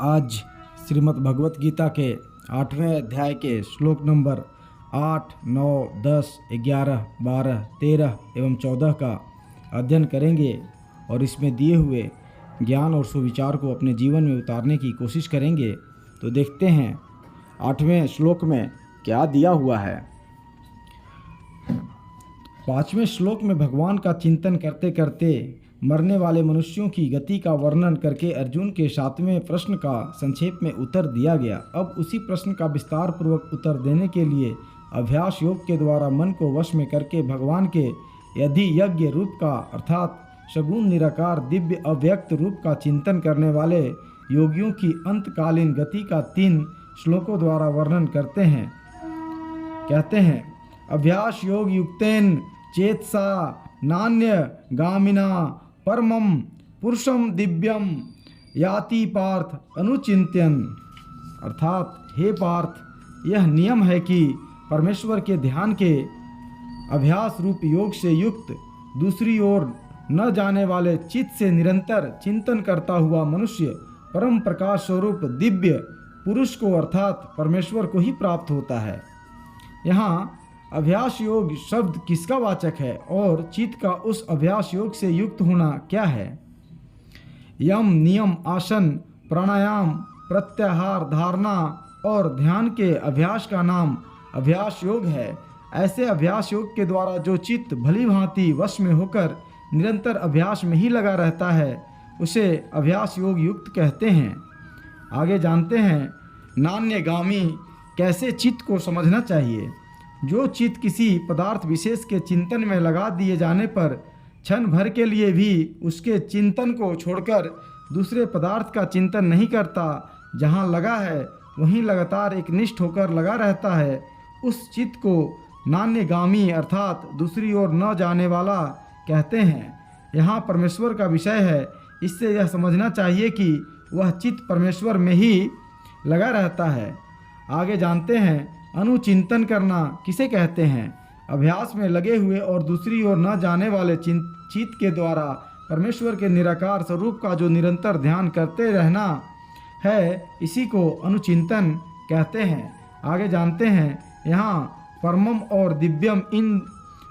आज श्रीमद् भगवत गीता के 8वें अध्याय के श्लोक नंबर 8, 9, 10, 11, 12, 13 एवं 14 का अध्ययन करेंगे और इसमें दिए हुए ज्ञान और सुविचार को अपने जीवन में उतारने की कोशिश करेंगे। तो देखते हैं 8वें श्लोक में क्या दिया हुआ है। 5वें श्लोक में भगवान का चिंतन करते करते मरने वाले मनुष्यों की गति का वर्णन करके अर्जुन के 7वें प्रश्न का संक्षेप में उत्तर दिया गया। अब उसी प्रश्न का विस्तार पूर्वक उत्तर देने के लिए अभ्यास योग के द्वारा मन को वश में करके भगवान के यदि यज्ञ रूप का अर्थात सगुण निराकार दिव्य अव्यक्त रूप का चिंतन करने वाले योगियों की अंतकालीन गति का 3 श्लोकों द्वारा वर्णन करते हैं। कहते हैं, अभ्यास योग युक्तेन चेतसा नान्य गामिना परमं पुरुषम दिव्यम याति पार्थ अनुचिंत्यन। अर्थात हे पार्थ, यह नियम है कि परमेश्वर के ध्यान के अभ्यास रूप योग से युक्त दूसरी ओर न जाने वाले चित्त से निरंतर चिंतन करता हुआ मनुष्य परम प्रकाश स्वरूप दिव्य पुरुष को अर्थात परमेश्वर को ही प्राप्त होता है। यहाँ अभ्यास योग शब्द किसका वाचक है और चित्त का उस अभ्यास योग से युक्त होना क्या है? यम नियम आसन प्राणायाम प्रत्याहार धारणा और ध्यान के अभ्यास का नाम अभ्यास योग है। ऐसे अभ्यास योग के द्वारा जो चित्त भली भांति वश में होकर निरंतर अभ्यास में ही लगा रहता है उसे अभ्यास योग युक्त कहते हैं। आगे जानते हैं नान्यगामी कैसे चित्त को समझना चाहिए। जो चित्त किसी पदार्थ विशेष के चिंतन में लगा दिए जाने पर क्षण भर के लिए भी उसके चिंतन को छोड़कर दूसरे पदार्थ का चिंतन नहीं करता, जहाँ लगा है वहीं लगातार एकनिष्ठ होकर लगा रहता है, उस चित्त को नान्यगामी अर्थात दूसरी ओर न जाने वाला कहते हैं। यहाँ परमेश्वर का विषय है, इससे यह समझना चाहिए कि वह चित्त परमेश्वर में ही लगा रहता है। आगे जानते हैं अनुचिंतन करना किसे कहते हैं। अभ्यास में लगे हुए और दूसरी ओर न जाने वाले चित्त के द्वारा परमेश्वर के निराकार स्वरूप का जो निरंतर ध्यान करते रहना है, इसी को अनुचिंतन कहते हैं। आगे जानते हैं यहाँ परमम और दिव्यम इन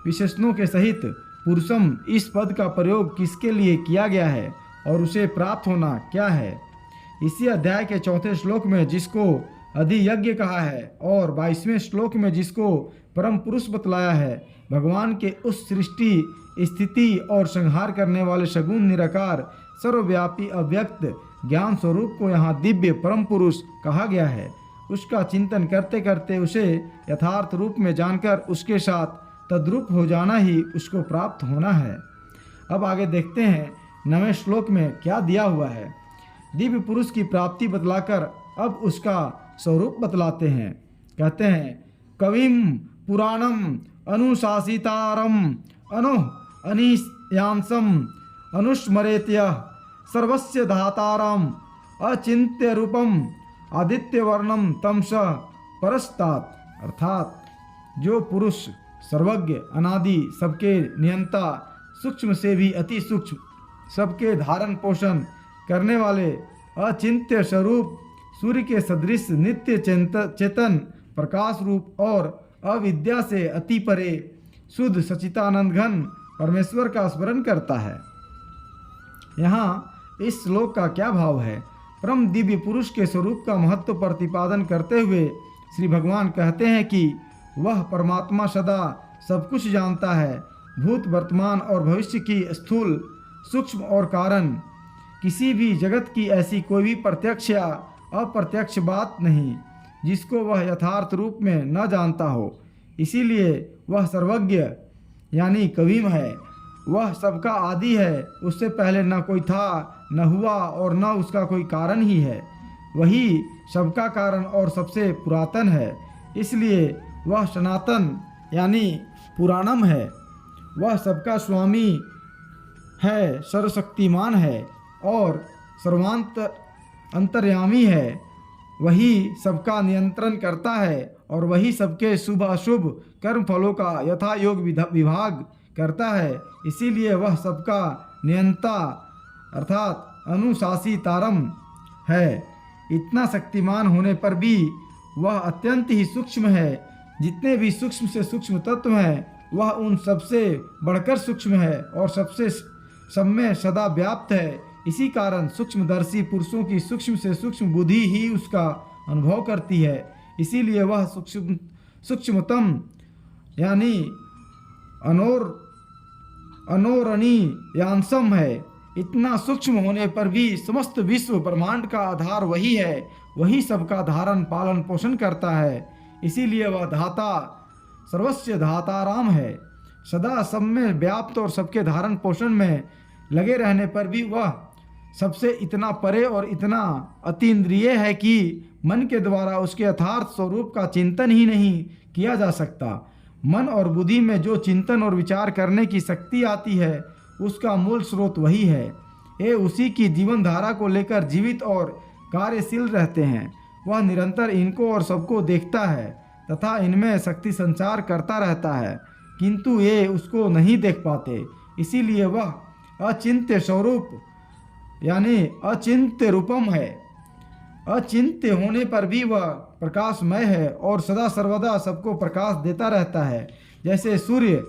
विशेषणों के सहित पुरुषम इस पद का प्रयोग किसके लिए किया गया है और उसे प्राप्त होना क्या है। इसी अध्याय के 4 श्लोक में जिसको अधियज्ञ कहा है और 22वें श्लोक में जिसको परम पुरुष बतलाया है, भगवान के उस सृष्टि स्थिति और संहार करने वाले सगुण निराकार सर्वव्यापी अव्यक्त ज्ञान स्वरूप को यहाँ दिव्य परम पुरुष कहा गया है। उसका चिंतन करते करते उसे यथार्थ रूप में जानकर उसके साथ तद्रूप हो जाना ही उसको प्राप्त होना है। अब आगे देखते हैं 9वें श्लोक में क्या दिया हुआ है। दिव्य पुरुष की प्राप्ति बतलाकर अब उसका स्वरूप बतलाते हैं। कहते हैं, कविम पुराणम अनुशासितारम अनियांसम अनुस्मरेत्य सर्वस्य धातारम अचिंत्य रूपम आदित्य वर्णम तमस परस्तात। अर्थात जो पुरुष सर्वज्ञ अनादि सबके नियंता सूक्ष्म से भी अति सूक्ष्म सबके धारण पोषण करने वाले अचिंत्य स्वरूप सूर्य के सदृश नित्य चेतन प्रकाश रूप और अविद्या से अति परे शुद्ध सचितानंद घन परमेश्वर का स्मरण करता है। यहाँ इस श्लोक का क्या भाव है? परम दिव्य पुरुष के स्वरूप का महत्व प्रतिपादन करते हुए श्री भगवान कहते हैं कि वह परमात्मा सदा सब कुछ जानता है, भूत वर्तमान और भविष्य की स्थूल सूक्ष्म और कारण किसी भी जगत की ऐसी कोई भी प्रत्यक्ष या अप्रत्यक्ष बात नहीं जिसको वह यथार्थ रूप में न जानता हो। इसीलिए वह सर्वज्ञ यानी कवीम है। वह सबका आदि है, उससे पहले न कोई था, न हुआ और न उसका कोई कारण ही है। वही सबका कारण और सबसे पुरातन है, इसलिए वह सनातन यानी पुराणम है। वह सबका स्वामी है, सर्वशक्तिमान है और अंतर्यामी है। वही सबका नियंत्रण करता है और वही सबके शुभ अशुभ कर्म फलों का यथा योग विभाग करता है। इसीलिए वह सबका नियंता अर्थात अनुशासितारम है। इतना शक्तिमान होने पर भी वह अत्यंत ही सूक्ष्म है। जितने भी सूक्ष्म से सूक्ष्म तत्व हैं वह उन सबसे बढ़कर सूक्ष्म है और सबसे सब में सदा व्याप्त है। इसी कारण सूक्ष्मदर्शी पुरुषों की सूक्ष्म से सूक्ष्म बुद्धि ही उसका अनुभव करती है। इसीलिए वह सूक्ष्मतम यानी अनोरणीयांसम है। इतना सूक्ष्म होने पर भी समस्त विश्व ब्रह्मांड का आधार वही है, वही सबका धारण पालन पोषण करता है। इसीलिए वह धाता सर्वस्य धाताराम है। सदा सब में व्याप्त और सबके धारण पोषण में लगे रहने पर भी वह सबसे इतना परे और इतना अतीन्द्रिय है कि मन के द्वारा उसके यथार्थ स्वरूप का चिंतन ही नहीं किया जा सकता। मन और बुद्धि में जो चिंतन और विचार करने की शक्ति आती है उसका मूल स्रोत वही है। ये उसी की जीवन धारा को लेकर जीवित और कार्यशील रहते हैं। वह निरंतर इनको और सबको देखता है तथा इनमें शक्ति संचार करता रहता है, किंतु ये उसको नहीं देख पाते। इसीलिए वह अचिंत्य स्वरूप यानी अचिंत्य रूपम है। अचिंत्य होने पर भी वह प्रकाशमय है और सदा सर्वदा सबको प्रकाश देता रहता है। जैसे सूर्य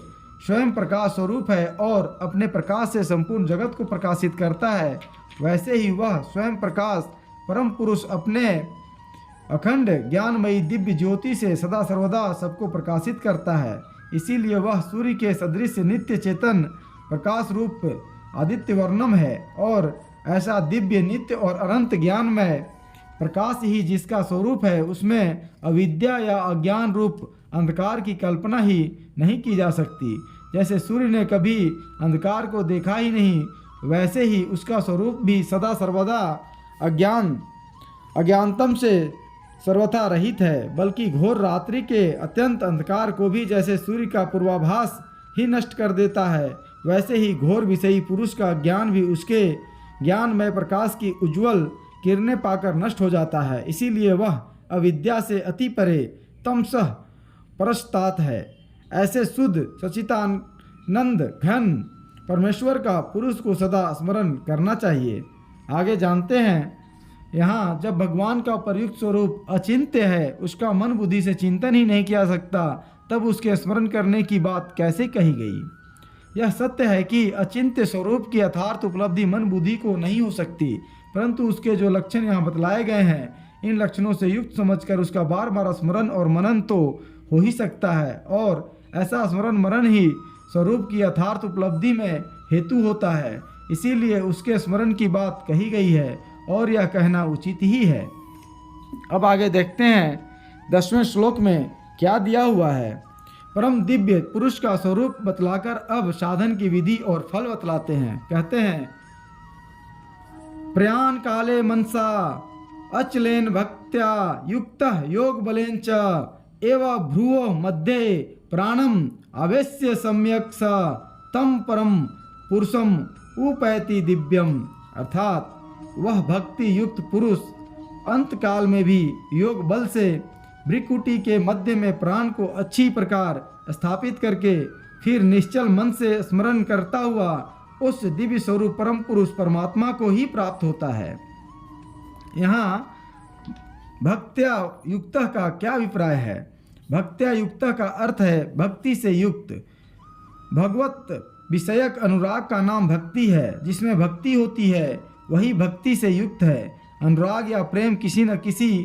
स्वयं प्रकाश स्वरूप है और अपने प्रकाश से संपूर्ण जगत को प्रकाशित करता है, वैसे ही वह स्वयं प्रकाश परम पुरुष अपने अखंड ज्ञानमयी दिव्य ज्योति से सदा सर्वदा सबको प्रकाशित करता है। इसीलिए वह सूर्य के सदृश नित्य चेतन प्रकाश रूप आदित्य वर्णम है और ऐसा दिव्य नित्य और अनंत ज्ञान में प्रकाश ही जिसका स्वरूप है, उसमें अविद्या या अज्ञान रूप अंधकार की कल्पना ही नहीं की जा सकती। जैसे सूर्य ने कभी अंधकार को देखा ही नहीं, वैसे ही उसका स्वरूप भी सदा सर्वदा अज्ञानतम से सर्वथा रहित है, बल्कि घोर रात्रि के अत्यंत अंधकार को भी जैसे सूर्य का पूर्वाभास ही नष्ट कर देता है, वैसे ही घोर विषयी पुरुष का ज्ञान भी उसके ज्ञानमय प्रकाश की उज्ज्वल किरणें पाकर नष्ट हो जाता है। इसीलिए वह अविद्या से अति परे तमसः परस्तात है। ऐसे शुद्ध सच्चिदानंद घन परमेश्वर का पुरुष को सदा स्मरण करना चाहिए। आगे जानते हैं, यहाँ जब भगवान का प्रयुक्त स्वरूप अचिंत्य है, उसका मन बुद्धि से चिंतन ही नहीं किया सकता, तब उसके स्मरण करने की बात कैसे कही गई। यह सत्य है कि अचिंत्य स्वरूप की यथार्थ उपलब्धि मन बुद्धि को नहीं हो सकती, परंतु उसके जो लक्षण यहाँ बतलाए गए हैं, इन लक्षणों से युक्त समझकर उसका बार बार स्मरण और मनन तो हो ही सकता है, और ऐसा स्मरण मनन ही स्वरूप की यथार्थ उपलब्धि में हेतु होता है। इसीलिए उसके स्मरण की बात कही गई है और यह कहना उचित ही है। अब आगे देखते हैं 10वें श्लोक में क्या दिया हुआ है। परम दिव्य पुरुष का स्वरूप बतलाकर अब साधन की विधि और फल बतलाते हैं। कहते हैं, प्रयाण काले मनसा अचलेन भक्त्या युक्तः योग बलेन च एव भ्रुवो मध्ये प्राणम आवेश्य सम्यक स तम परम पुरुषम उपैति दिव्यम। अर्थात वह भक्ति युक्त पुरुष अंत काल में भी योग बल से भ्रिकुटी के मध्य में प्राण को अच्छी प्रकार स्थापित करके फिर निश्चल मन से स्मरण करता हुआ उस दिव्य स्वरूप परम पुरुष परमात्मा को ही प्राप्त होता है। यहाँ भक्त्या युक्त का क्या अभिप्राय है। भक्त्या युक्त का अर्थ है भक्ति से युक्त। भगवत विषयक अनुराग का नाम भक्ति है। जिसमें भक्ति होती है वही भक्ति से युक्त है। अनुराग या प्रेम किसी न किसी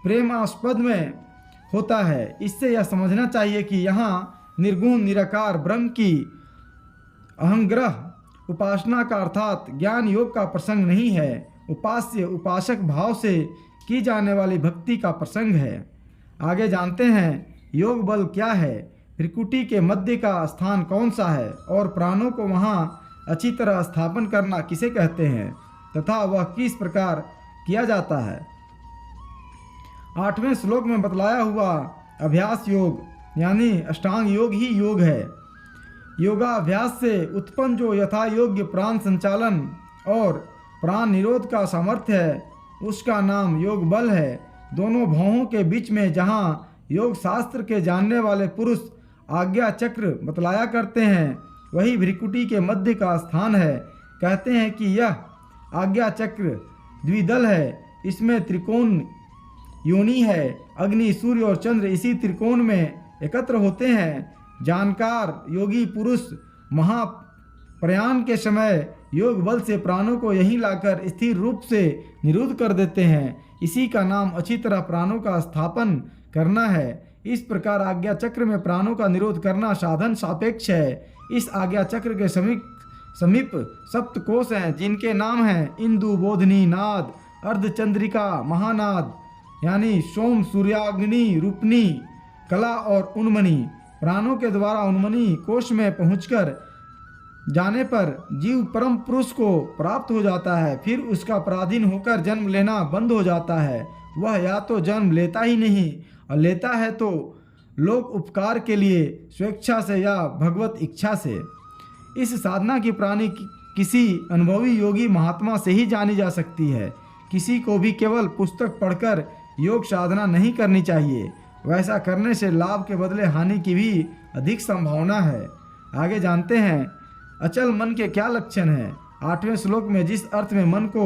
प्रेमास्पद में होता है। इससे यह समझना चाहिए कि यहाँ निर्गुण निराकार ब्रह्म की अहंग्रह उपासना का अर्थात ज्ञान योग का प्रसंग नहीं है, उपास्य उपासक भाव से की जाने वाली भक्ति का प्रसंग है। आगे जानते हैं योग बल क्या है, त्रिकुटी के मध्य का स्थान कौन सा है और प्राणों को वहाँ अच्छी तरह स्थापन करना किसे कहते हैं तथा वह किस प्रकार किया जाता है। 8वें श्लोक में बतलाया हुआ अभ्यास योग यानी अष्टांग योग ही योग है। योगाभ्यास से उत्पन्न जो यथा योग्य प्राण संचालन और प्राण निरोध का सामर्थ्य है उसका नाम योग बल है। दोनों भौहों के बीच में जहाँ योग शास्त्र के जानने वाले पुरुष आज्ञा चक्र बतलाया करते हैं वही भ्रिकुटी के मध्य का स्थान है। कहते हैं कि यह आज्ञा चक्र द्विदल है। इसमें त्रिकोण योनि है। अग्नि, सूर्य और चंद्र इसी त्रिकोण में एकत्र होते हैं। जानकार योगी पुरुष महाप्रयाण के समय योग बल से प्राणों को यहीं लाकर स्थिर रूप से निरुद्ध कर देते हैं। इसी का नाम अच्छी तरह प्राणों का स्थापन करना है। इस प्रकार आज्ञा चक्र में प्राणों का निरोध करना साधन सापेक्ष है। इस आज्ञा चक्र के समीप सप्त कोश हैं, जिनके नाम हैं इंदु, बोधनी, नाद, अर्धचंद्रिका, महानाद यानी सोम, सूर्याग्नि, रूपनी, कला और उन्मनी। प्राणों के द्वारा उन्मनी कोश में पहुंचकर जाने पर जीव परम पुरुष को प्राप्त हो जाता है। फिर उसका पराधीन होकर जन्म लेना बंद हो जाता है। वह या तो जन्म लेता ही नहीं और लेता है तो लोक उपकार के लिए स्वेच्छा से या भगवत इच्छा से। इस साधना की प्राणी किसी अनुभवी योगी महात्मा से ही जानी जा सकती है। किसी को भी केवल पुस्तक पढ़कर योग साधना नहीं करनी चाहिए। वैसा करने से लाभ के बदले हानि की भी अधिक संभावना है। आगे जानते हैं अचल मन के क्या लक्षण हैं। 8वें श्लोक में जिस अर्थ में मन को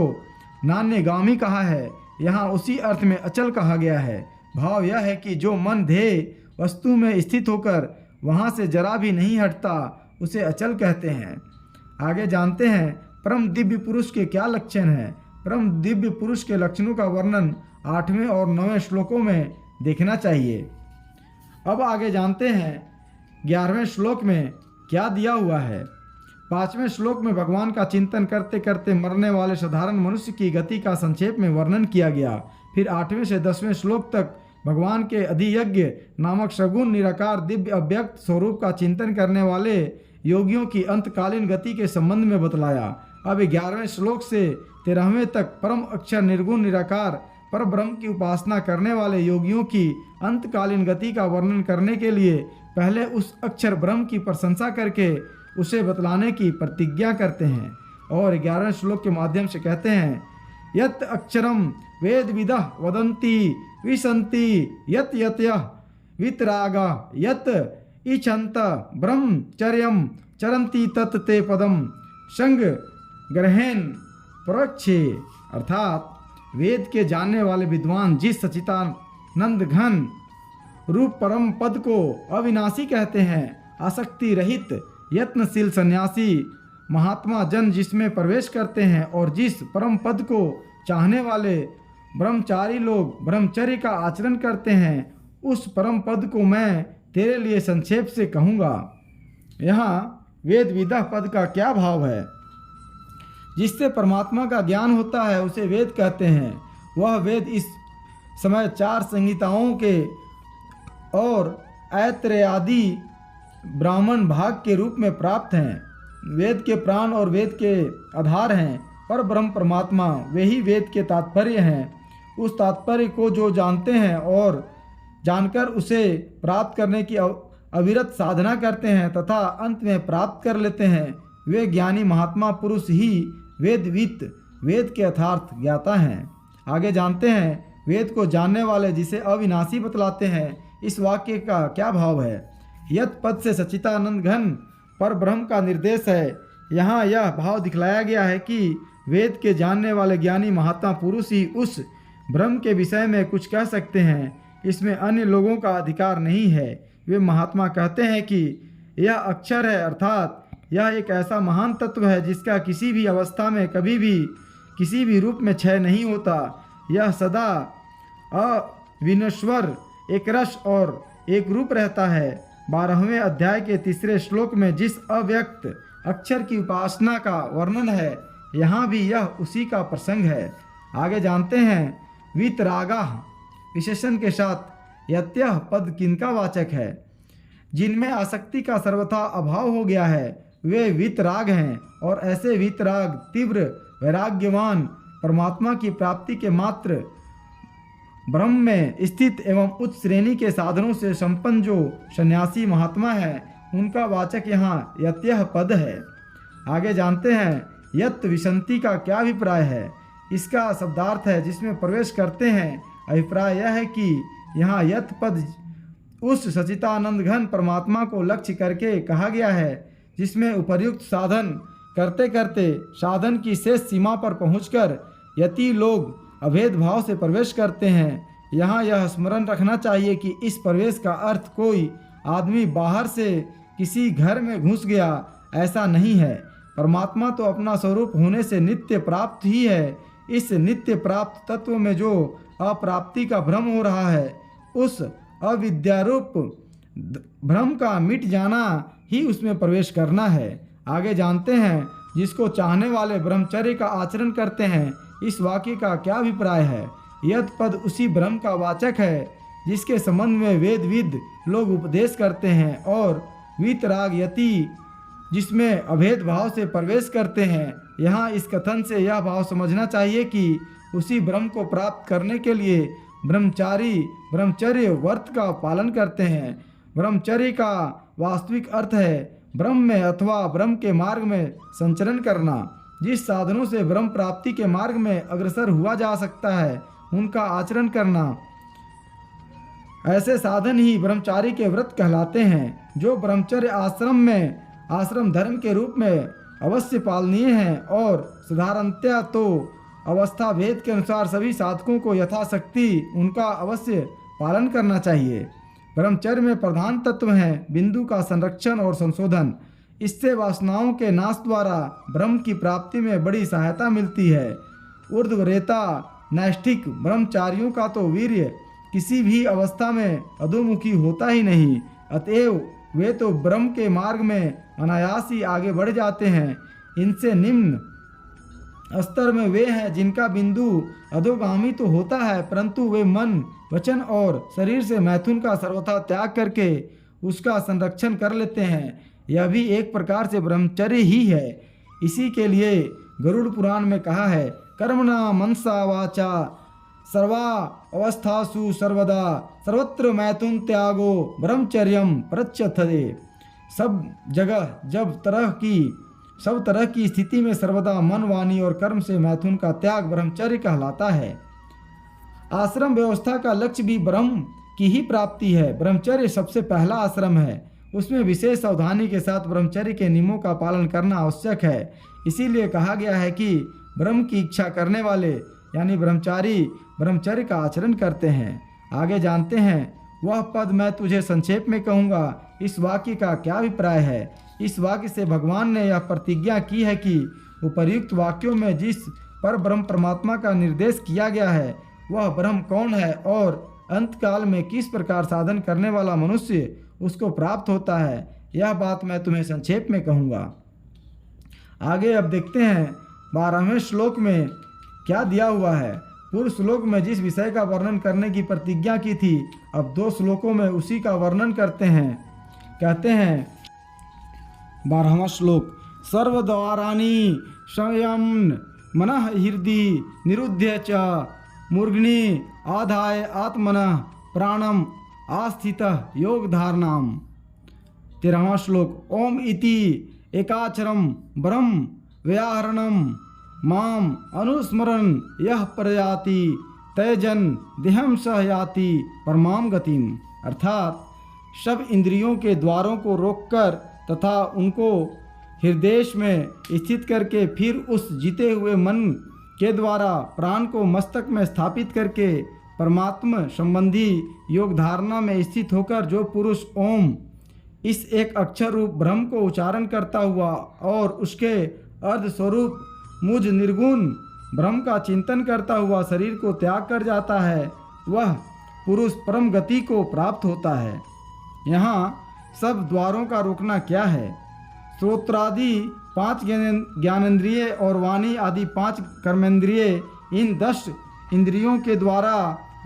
नान्यगामी कहा है, यहाँ उसी अर्थ में अचल कहा गया है। भाव यह है कि जो मन ध्येय वस्तु में स्थित होकर वहाँ से जरा भी नहीं हटता, उसे अचल कहते हैं। आगे जानते हैं परम दिव्य पुरुष के क्या लक्षण हैं। परम दिव्य पुरुष के लक्षणों का वर्णन 8वें और 9वें श्लोकों में देखना चाहिए। अब आगे जानते हैं 11वें श्लोक में क्या दिया हुआ है। 5वें श्लोक में भगवान का चिंतन करते करते मरने वाले साधारण मनुष्य की गति का संक्षेप में वर्णन किया गया। फिर 8वें से 10वें श्लोक तक भगवान के अधियज्ञ नामक सगुण निराकार दिव्य अव्यक्त स्वरूप का चिंतन करने वाले योगियों की अंतकालीन गति के संबंध में बतलाया। अब 11वें श्लोक से 13वें तक परम अक्षर निर्गुण निराकार पर ब्रह्म की उपासना करने वाले योगियों की अंतकालीन गति का वर्णन करने के लिए पहले उस अक्षर ब्रह्म की प्रशंसा करके उसे बतलाने की प्रतिज्ञा करते हैं और 11वें श्लोक के माध्यम से कहते हैं यत् अक्षरम वेद विदः वदन्ति विसन्ति यत् यतयः वितरागा यत् इच्छन्त ब्रह्मचर्यं चरन्ति तत् ते पदम संग ग्रहेन प्रोक्षे। अर्थात वेद के जानने वाले विद्वान जिस सच्चिदानंद घन रूप परम पद को अविनाशी कहते हैं, आसक्ति रहित यत्नशील सन्यासी महात्मा जन जिसमें प्रवेश करते हैं और जिस परम पद को चाहने वाले ब्रह्मचारी लोग ब्रह्मचर्य का आचरण करते हैं, उस परम पद को मैं तेरे लिए संक्षेप से कहूँगा। यहाँ वेद विदा पद का क्या भाव है। जिससे परमात्मा का ज्ञान होता है उसे वेद कहते हैं। वह वेद इस समय 4 संहिताओं के और ऐतरेयादि ब्राह्मण भाग के रूप में प्राप्त हैं। वेद के प्राण और वेद के आधार हैं। पर ब्रह्म परमात्मा वे ही वेद के तात्पर्य हैं। उस तात्पर्य को जो जानते हैं और जानकर उसे प्राप्त करने की अविरत साधना करते हैं तथा अंत में प्राप्त कर लेते हैं, वे ज्ञानी महात्मा पुरुष ही वेदवित वेद के यथार्थ ज्ञाता हैं। आगे जानते हैं वेद को जानने वाले जिसे अविनाशी बतलाते हैं। इस वाक्य का क्या भाव है। यत पद से सच्चिदानंद घन पर ब्रह्म का निर्देश है। यहाँ यह भाव दिखलाया गया है कि वेद के जानने वाले ज्ञानी महात्मा पुरुष ही उस ब्रह्म के विषय में कुछ कह सकते हैं। इसमें अन्य लोगों का अधिकार नहीं है। वे महात्मा कहते हैं कि यह अक्षर है, अर्थात यह एक ऐसा महान तत्व है जिसका किसी भी अवस्था में कभी भी किसी भी रूप में क्षय नहीं होता। यह सदा अविनश्वर, एक रस और एक रूप रहता है। 12वें अध्याय के 3 श्लोक में जिस अव्यक्त अक्षर की उपासना का वर्णन है, यहाँ भी यह उसी का प्रसंग है। आगे जानते हैं वीतरागा विशेषण के साथ यत्यह पद किनका वाचक है। जिनमें आसक्ति का सर्वथा अभाव हो गया है वे वीतराग हैं और ऐसे वीतराग तीव्र वैराग्यवान परमात्मा की प्राप्ति के मात्र ब्रह्म में स्थित एवं उच्च श्रेणी के साधनों से संपन्न जो सन्यासी महात्मा है, उनका वाचक यहाँ यत्यह पद है। आगे जानते हैं यत् विसंति का क्या अभिप्राय है। इसका शब्दार्थ है जिसमें प्रवेश करते हैं। अभिप्राय यह है कि यहाँ यत् पद उस सच्चिदानंद घन परमात्मा को लक्ष्य करके कहा गया है जिसमें उपर्युक्त साधन करते करते साधन की शेष सीमा पर पहुंचकर यति लोग अभेद भाव से प्रवेश करते हैं। यहाँ यह स्मरण रखना चाहिए कि इस प्रवेश का अर्थ कोई आदमी बाहर से किसी घर में घुस गया ऐसा नहीं है। परमात्मा तो अपना स्वरूप होने से नित्य प्राप्त ही है। इस नित्य प्राप्त तत्व में जो अप्राप्ति का भ्रम हो रहा है, उस अविद्यारूप भ्रम का मिट जाना ही उसमें प्रवेश करना है। आगे जानते हैं, जिसको चाहने वाले ब्रह्मचर्य का आचरण करते हैं, इस वाक्य का क्या अभिप्राय है। यद पद उसी ब्रह्म का वाचक है जिसके संबंध में वेदविद लोग उपदेश करते हैं, और वीतराग यति जिसमें अभेद भाव से प्रवेश करते हैं। यहाँ इस कथन से यह भाव समझना चाहिए कि उसी ब्रह्म को प्राप्त करने के लिए ब्रह्मचारी ब्रह्मचर्य व्रत का पालन करते हैं। ब्रह्मचर्य का वास्तविक अर्थ है ब्रह्म में अथवा ब्रह्म के मार्ग में संचरण करना। जिस साधनों से ब्रह्म प्राप्ति के मार्ग में अग्रसर हुआ जा सकता है, उनका आचरण करना। ऐसे साधन ही ब्रह्मचारी के व्रत कहलाते हैं, जो ब्रह्मचर्य आश्रम में आश्रम धर्म के रूप में अवश्य पालनीय हैं, और साधारणतया तो अवस्था भेद के अनुसार सभी साधकों को यथाशक्ति उनका अवश्य पालन करना चाहिए। ब्रह्मचर्य में प्रधान तत्व हैं बिंदु का संरक्षण और संशोधन। इससे वासनाओं के नाश द्वारा ब्रह्म की प्राप्ति में बड़ी सहायता मिलती है। ऊर्ध्वरेता नैष्ठिक ब्रह्मचारियों का तो वीर्य किसी भी अवस्था में अधोमुखी होता ही नहीं, अतएव वे तो ब्रह्म के मार्ग में अनायास ही आगे बढ़ जाते हैं। इनसे निम्न स्तर में वे हैं जिनका बिंदु अधोगामी तो होता है, परंतु वे मन वचन और शरीर से मैथुन का सर्वथा त्याग करके उसका संरक्षण कर लेते हैं। यह भी एक प्रकार से ब्रह्मचर्य ही है। इसी के लिए गरुड़ पुराण में कहा है, कर्मणा मनसा वाचा सर्वा अवस्थासु सर्वदा सर्वत्र मैथुन त्यागो ब्रह्मचर्यम प्रच्यथते। सब तरह की स्थिति में सर्वदा मन वाणी और कर्म से मैथुन का त्याग ब्रह्मचर्य कहलाता है। आश्रम व्यवस्था का लक्ष्य भी ब्रह्म की ही प्राप्ति है। ब्रह्मचर्य सबसे पहला आश्रम है। उसमें विशेष सावधानी के साथ ब्रह्मचर्य के नियमों का पालन करना आवश्यक है। इसीलिए कहा गया है कि ब्रह्म की इच्छा करने वाले यानी ब्रह्मचारी ब्रह्मचर्य का आचरण करते हैं। आगे जानते हैं, वह पद मैं तुझे संक्षेप में कहूँगा। इस वाक्य का क्या अभिप्राय है। इस वाक्य से भगवान ने यह प्रतिज्ञा की है कि उपर्युक्त वाक्यों में जिस पर ब्रह्म परमात्मा का निर्देश किया गया है, वह ब्रह्म कौन है और अंत काल में किस प्रकार साधन करने वाला मनुष्य उसको प्राप्त होता है, यह बात मैं तुम्हें संक्षेप में कहूँगा। आगे अब देखते हैं 12वें श्लोक में क्या दिया हुआ है। पूर्व श्लोक में जिस विषय का वर्णन करने की प्रतिज्ञा की थी, अब 2 श्लोकों में उसी का वर्णन करते हैं। कहते हैं 12वां श्लोक, सर्वद्वाराणि संयम्य मनः हृदि निरुध्य च मूर्घनि आधाय आत्मनः प्राणम आस्थितः योग धारणाम। 13वां श्लोक, ओम इति एकाक्षरम ब्रह्म व्याहरणम माम अनुस्मरन् यः प्रयाति तैजन देहम सह याति परमाम गतिम। अर्थात सब इंद्रियों के द्वारों को रोककर तथा उनको हृदय में स्थित करके फिर उस जीते हुए मन के द्वारा प्राण को मस्तक में स्थापित करके परमात्मा संबंधी योग धारणा में स्थित होकर जो पुरुष ओम इस एक अक्षर रूप ब्रह्म को उच्चारण करता हुआ और उसके अर्ध स्वरूप मुझ निर्गुण ब्रह्म का चिंतन करता हुआ शरीर को त्याग कर जाता है, वह पुरुष परम गति को प्राप्त होता है। यहाँ सब द्वारों का रोकना क्या है। श्रोत्रादि 5 ज्ञानेंद्रिय और वाणी आदि 5 कर्मेंद्रिय, इन 10 इंद्रियों के द्वारा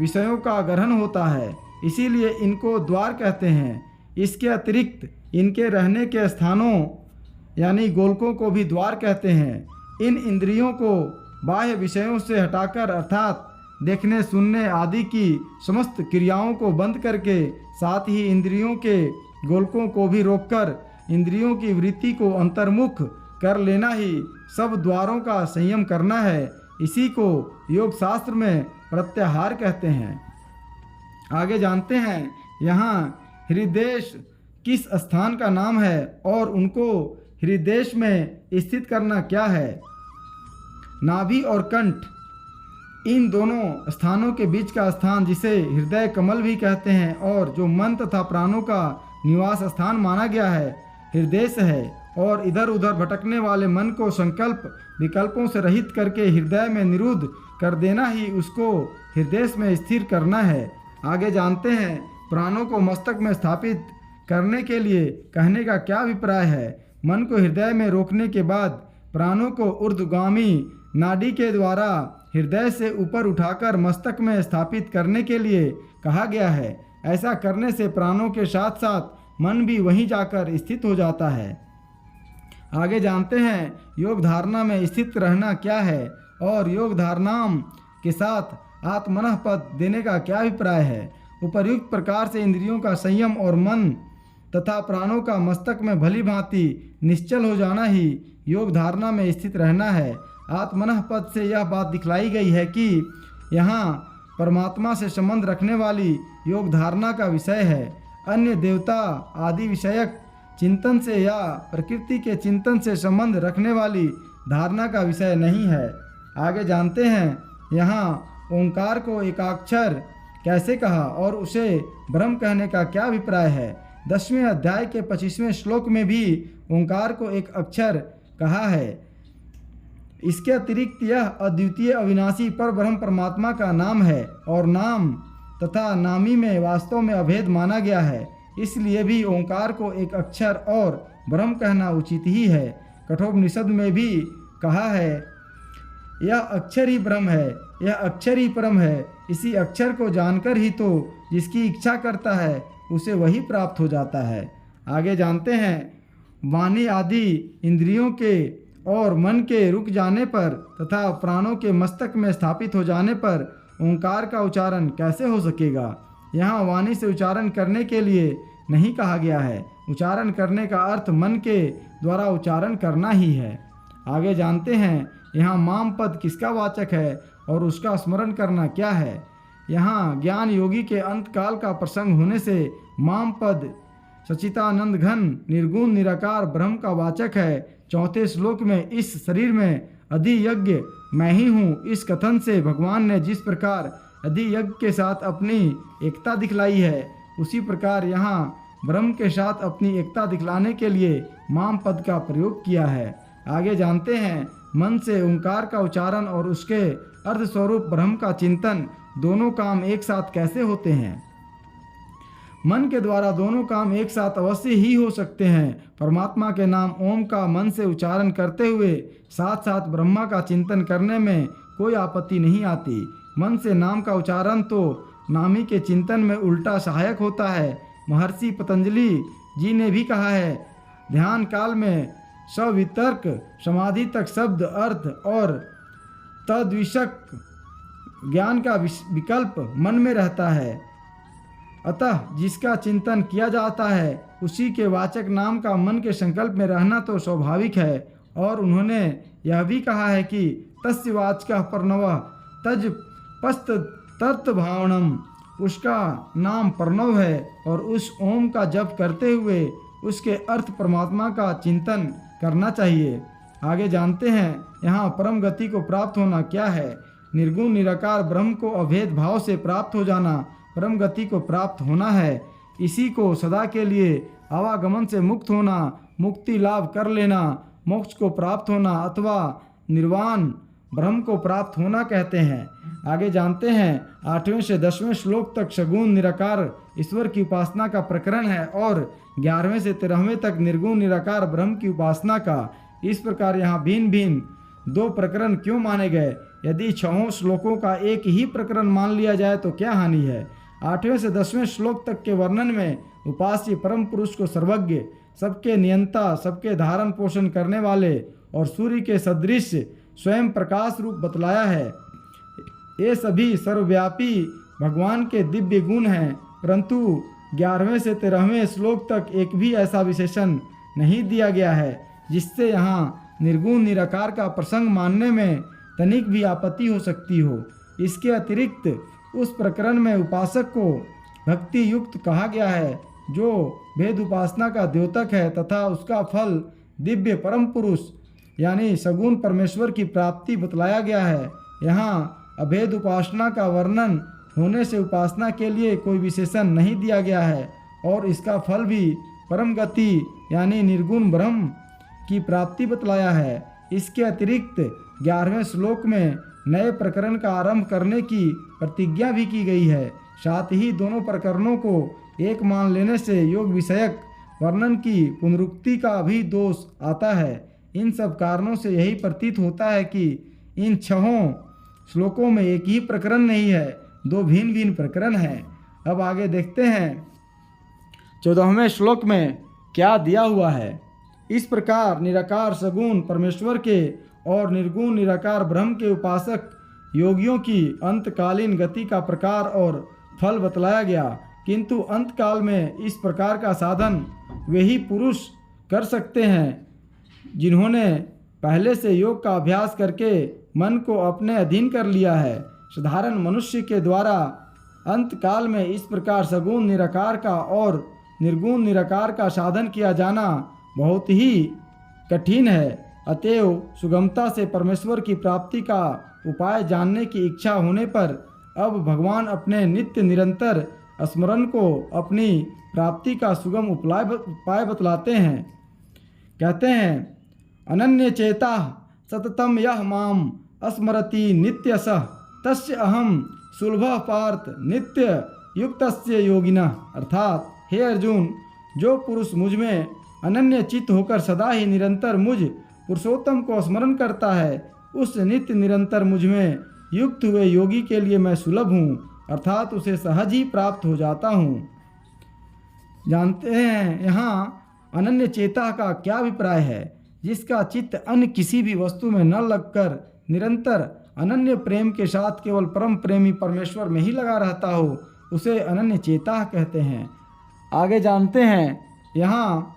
विषयों का ग्रहण होता है, इसीलिए इनको द्वार कहते हैं। इसके अतिरिक्त इनके रहने के स्थानों यानी गोलकों को भी द्वार कहते हैं। इन इंद्रियों को बाह्य विषयों से हटाकर अर्थात देखने सुनने आदि की समस्त क्रियाओं को बंद करके, साथ ही इंद्रियों के गोलकों को भी रोककर इंद्रियों की वृत्ति को अंतर्मुख कर लेना ही सब द्वारों का संयम करना है। इसी को योग शास्त्र में प्रत्याहार कहते हैं। आगे जानते हैं, यहाँ हृदय किस स्थान का नाम है और उनको हृदय में स्थित करना क्या है। नाभि और कंठ इन दोनों स्थानों के बीच का स्थान, जिसे हृदय कमल भी कहते हैं और जो मन तथा प्राणों का निवास स्थान माना गया है, हृदय है। और इधर उधर भटकने वाले मन को संकल्प विकल्पों से रहित करके हृदय में निरुद्ध कर देना ही उसको हृदय में स्थिर करना है। आगे जानते हैं प्राणों को मस्तक में स्थापित करने के लिए कहने का क्या अभिप्राय है। मन को हृदय में रोकने के बाद प्राणों को ऊर्ध्वगामी नाड़ी के द्वारा हृदय से ऊपर उठाकर मस्तक में स्थापित करने के लिए कहा गया है। ऐसा करने से प्राणों के साथ साथ मन भी वहीं जाकर स्थित हो जाता है। आगे जानते हैं योग धारणा में स्थित रहना क्या है और योग धारणाम के साथ आत्मनः पद देने का क्या अभिप्राय है। उपर्युक्त प्रकार से इंद्रियों का संयम और मन तथा प्राणों का मस्तक में भली भांति निश्चल हो जाना ही योग धारणा में स्थित रहना है। आत्मनः पद से यह बात दिखलाई गई है कि यहाँ परमात्मा से संबंध रखने वाली योग धारणा का विषय है, अन्य देवता आदि विषयक चिंतन से या प्रकृति के चिंतन से संबंध रखने वाली धारणा का विषय नहीं है। आगे जानते हैं यहाँ ओंकार को एकाक्षर कैसे कहा और उसे ब्रह्म कहने का क्या अभिप्राय है। 10वें अध्याय के 25वें श्लोक में भी ओंकार को एक अक्षर कहा है। इसके अतिरिक्त यह अद्वितीय अविनाशी पर ब्रह्म परमात्मा का नाम है और नाम तथा नामी में वास्तव में अभेद माना गया है। इसलिए भी ओंकार को एक अक्षर और ब्रह्म कहना उचित ही है। कठोपनिषद में भी कहा है यह अक्षर ही ब्रह्म है, यह अक्षर ही परम है। इसी अक्षर को जानकर ही तो जिसकी इच्छा करता है उसे वही प्राप्त हो जाता है। आगे जानते हैं वाणी आदि इंद्रियों के और मन के रुक जाने पर तथा प्राणों के मस्तक में स्थापित हो जाने पर ओंकार का उच्चारण कैसे हो सकेगा। यहाँ वाणी से उच्चारण करने के लिए नहीं कहा गया है। उच्चारण करने का अर्थ मन के द्वारा उच्चारण करना ही है। आगे जानते हैं यहाँ माम पद किसका वाचक है और उसका स्मरण करना क्या है। यहाँ ज्ञान योगी के अंत काल का प्रसंग होने से माम पद सचितानंद घन निर्गुण निराकार ब्रह्म का वाचक है। 4 श्लोक में इस शरीर में अधियज्ञ मैं ही हूँ, इस कथन से भगवान ने जिस प्रकार अधियज्ञ के साथ अपनी एकता दिखलाई है, उसी प्रकार यहाँ ब्रह्म के साथ अपनी एकता दिखलाने के लिए माम पद का प्रयोग किया है। आगे जानते हैं मन से ओंकार का उच्चारण और उसके अर्ध स्वरूप ब्रह्म का चिंतन दोनों काम एक साथ कैसे होते हैं। मन के द्वारा दोनों काम एक साथ अवश्य ही हो सकते हैं। परमात्मा के नाम ओम का मन से उच्चारण करते हुए साथ साथ ब्रह्मा का चिंतन करने में कोई आपत्ति नहीं आती। मन से नाम का उच्चारण तो नामी के चिंतन में उल्टा सहायक होता है। महर्षि पतंजलि जी ने भी कहा है ध्यान काल में सवितर्क समाधि तक शब्द अर्थ और तद्विषक ज्ञान का विकल्प मन में रहता है। अतः जिसका चिंतन किया जाता है उसी के वाचक नाम का मन के संकल्प में रहना तो स्वाभाविक है। और उन्होंने यह भी कहा है कि तस्य वाचकः प्रणवः तज पस्त तर्त भावनम, उसका नाम प्रणव है और उस ओम का जप करते हुए उसके अर्थ परमात्मा का चिंतन करना चाहिए। आगे जानते हैं यहाँ परम गति को प्राप्त होना क्या है। निर्गुण निराकार ब्रह्म को अभेद भाव से प्राप्त हो जाना परम गति को प्राप्त होना है। इसी को सदा के लिए आवागमन से मुक्त होना, मुक्ति लाभ कर लेना, मोक्ष को प्राप्त होना अथवा निर्वाण ब्रह्म को प्राप्त होना कहते हैं। आगे जानते हैं 8वें से 10वें श्लोक तक सगुण निराकार ईश्वर की उपासना का प्रकरण है और 11वें से 13वें तक निर्गुण निराकार ब्रह्म की उपासना का। इस प्रकार यहाँ भिन्न भिन्न 2 प्रकरण क्यों माने गए। यदि 6 श्लोकों का एक ही प्रकरण मान लिया जाए तो क्या हानि है। 8वें से 10वें श्लोक तक के वर्णन में उपास्य परम पुरुष को सर्वज्ञ, सबके नियंता, सबके धारण पोषण करने वाले और सूर्य के सदृश स्वयं प्रकाश रूप बतलाया है। ये सभी सर्वव्यापी भगवान के दिव्य गुण हैं, परंतु 11वें से 13वें श्लोक तक एक भी ऐसा विशेषण नहीं दिया गया है जिससे यहाँ निर्गुण निराकार का प्रसंग मानने में तनिक भी आपत्ति हो सकती हो। इसके अतिरिक्त उस प्रकरण में उपासक को भक्ति युक्त कहा गया है जो भेद उपासना का द्योतक है तथा उसका फल दिव्य परम पुरुष यानी सगुण परमेश्वर की प्राप्ति बतलाया गया है। यहाँ अभेद उपासना का वर्णन होने से उपासना के लिए कोई विशेषण नहीं दिया गया है और इसका फल भी परम गति यानी निर्गुण ब्रह्म की प्राप्ति बतलाया है। इसके अतिरिक्त 11वें श्लोक में नए प्रकरण का आरंभ करने की प्रतिज्ञा भी की गई है। साथ ही दोनों प्रकरणों को एक मान लेने से योग विषयक वर्णन की पुनरुक्ति का भी दोष आता है। इन सब कारणों से यही प्रतीत होता है कि इन 6 श्लोकों में एक ही प्रकरण नहीं है, 2 भिन्न भिन्न प्रकरण हैं। अब आगे देखते हैं 14वें श्लोक में क्या दिया हुआ है। इस प्रकार निराकार सगुण परमेश्वर के और निर्गुण निराकार ब्रह्म के उपासक योगियों की अंतकालीन गति का प्रकार और फल बतलाया गया, किंतु अंतकाल में इस प्रकार का साधन वे ही पुरुष कर सकते हैं जिन्होंने पहले से योग का अभ्यास करके मन को अपने अधीन कर लिया है। साधारण मनुष्य के द्वारा अंतकाल में इस प्रकार सगुण निराकार का और निर्गुण निराकार का साधन किया जाना बहुत ही कठिन है। अतएव सुगमता से परमेश्वर की प्राप्ति का उपाय जानने की इच्छा होने पर अब भगवान अपने नित्य निरंतर स्मरण को अपनी प्राप्ति का सुगम उपाय बतलाते हैं। कहते हैं, अनन्य चेता सततम यह माम स्मरति नित्यसः तस्य अहम सुलभ पार्थ नित्य युक्तस्य योगिनः। अर्थात हे अर्जुन, जो पुरुष मुझ में अनन्य चित्त होकर सदा ही निरंतर मुझ पुरुषोत्तम को स्मरण करता है, उस नित्य निरंतर मुझ में युक्त हुए योगी के लिए मैं सुलभ हूँ, अर्थात उसे सहज ही प्राप्त हो जाता हूँ। जानते हैं यहाँ अनन्य चेता का क्या अभिप्राय है। जिसका चित्त अन्य किसी भी वस्तु में न लगकर निरंतर अनन्य प्रेम के साथ केवल परम प्रेमी परमेश्वर में ही लगा रहता हो, उसे अनन्य चेता कहते हैं। आगे जानते हैं यहाँ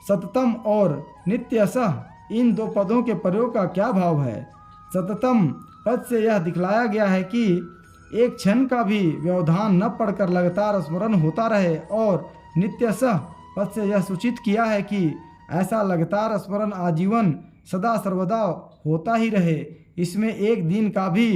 सततम और नित्यसः इन 2 पदों के प्रयोग का क्या भाव है। सततम पद से यह दिखलाया गया है कि एक क्षण का भी व्यवधान न पड़कर लगातार स्मरण होता रहे, और नित्यसः पद से यह सूचित किया है कि ऐसा लगातार स्मरण आजीवन सदा सर्वदा होता ही रहे, इसमें एक दिन का भी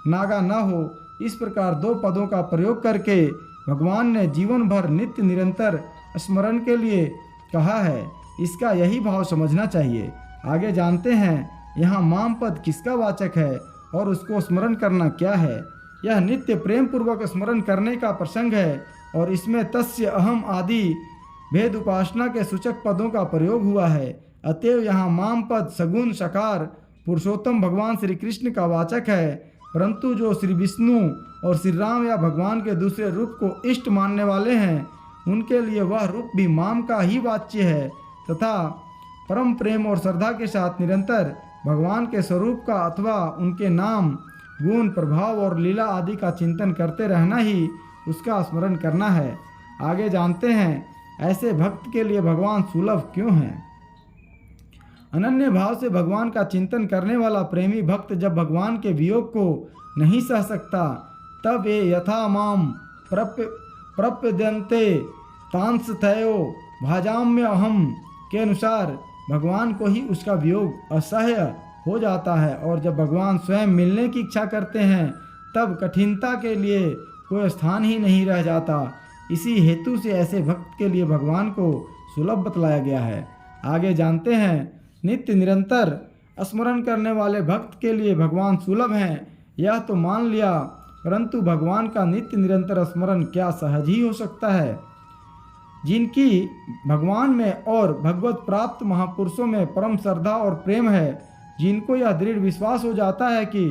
नागा न हो। इस प्रकार 2 पदों का प्रयोग करके भगवान ने जीवन भर नित्य निरंतर स्मरण के लिए कहा है। इसका यही भाव समझना चाहिए। आगे जानते हैं यहाँ माम पद किसका वाचक है और उसको स्मरण करना क्या है। यह नित्य प्रेम पूर्वक स्मरण करने का प्रसंग है और इसमें तस्य अहम आदि भेद उपासना के सूचक पदों का प्रयोग हुआ है। अतएव यहाँ माम पद सगुण साकार पुरुषोत्तम भगवान श्री कृष्ण का वाचक है, परंतु जो श्री विष्णु और श्री राम या भगवान के दूसरे रूप को इष्ट मानने वाले हैं, उनके लिए वह रूप भी माम का ही वाच्य है तथा परम प्रेम और श्रद्धा के साथ निरंतर भगवान के स्वरूप का अथवा उनके नाम गुण प्रभाव और लीला आदि का चिंतन करते रहना ही उसका स्मरण करना है। आगे जानते हैं ऐसे भक्त के लिए भगवान सुलभ क्यों हैं। अनन्य भाव से भगवान का चिंतन करने वाला प्रेमी भक्त जब भगवान के वियोग को नहीं सह सकता, तब ये यथा माम प्रप्यन्ते तांस्तयो भाजाम्य अहम के अनुसार भगवान को ही उसका वियोग असह्य हो जाता है, और जब भगवान स्वयं मिलने की इच्छा करते हैं तब कठिनता के लिए कोई स्थान ही नहीं रह जाता। इसी हेतु से ऐसे भक्त के लिए भगवान को सुलभ बतलाया गया है। आगे जानते हैं नित्य निरंतर स्मरण करने वाले भक्त के लिए भगवान सुलभ हैं, यह तो मान लिया, परंतु भगवान का नित्य निरंतर स्मरण क्या सहज ही हो सकता है। जिनकी भगवान में और भगवत प्राप्त महापुरुषों में परम श्रद्धा और प्रेम है, जिनको यह दृढ़ विश्वास हो जाता है कि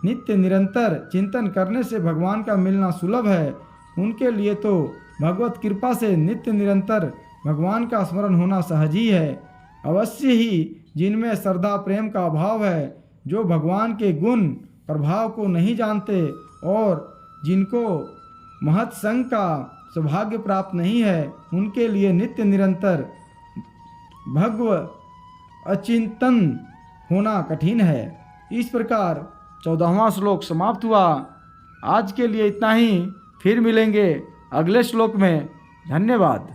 नित्य निरंतर चिंतन करने से भगवान का मिलना सुलभ है, उनके लिए तो भगवत कृपा से नित्य निरंतर भगवान का स्मरण होना सहज ही है। अवश्य ही जिनमें श्रद्धा प्रेम का अभाव है, जो भगवान के गुण प्रभाव को नहीं जानते और जिनको महत् संग का सौभाग्य प्राप्त नहीं है, उनके लिए नित्य निरंतर भगव अचिंतन होना कठिन है। इस प्रकार 14वां श्लोक समाप्त हुआ। आज के लिए इतना ही, फिर मिलेंगे अगले श्लोक में। धन्यवाद।